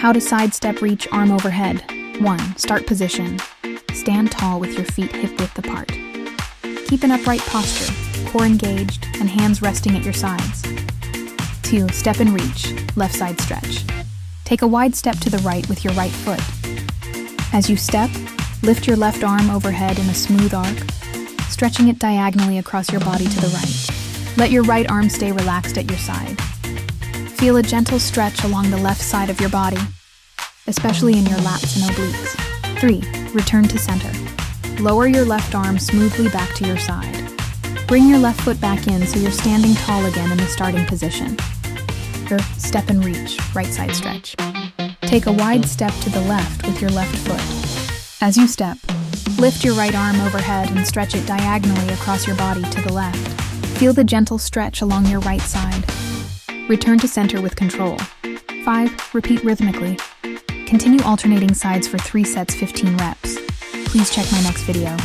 How to sidestep reach arm overhead. 1. Start position. Stand tall with your feet hip-width apart. Keep an upright posture, core engaged, and hands resting at your sides. 2. Step and reach, left side stretch. Take a wide step to the right with your right foot. As you step, lift your left arm overhead in a smooth arc, stretching it diagonally across your body to the right. Let your right arm stay relaxed at your side. Feel a gentle stretch along the left side of your body, especially in your lats and obliques. 3. Return to center. Lower your left arm smoothly back to your side. Bring your left foot back in so you're standing tall again in the starting position. Step and reach, right side stretch. Take a wide step to the left with your left foot. As you step, lift your right arm overhead and stretch it diagonally across your body to the left. Feel the gentle stretch along your right side. Return to center with control. 5. Repeat rhythmically. Continue alternating sides for 3 sets 15 reps. Please check my next video.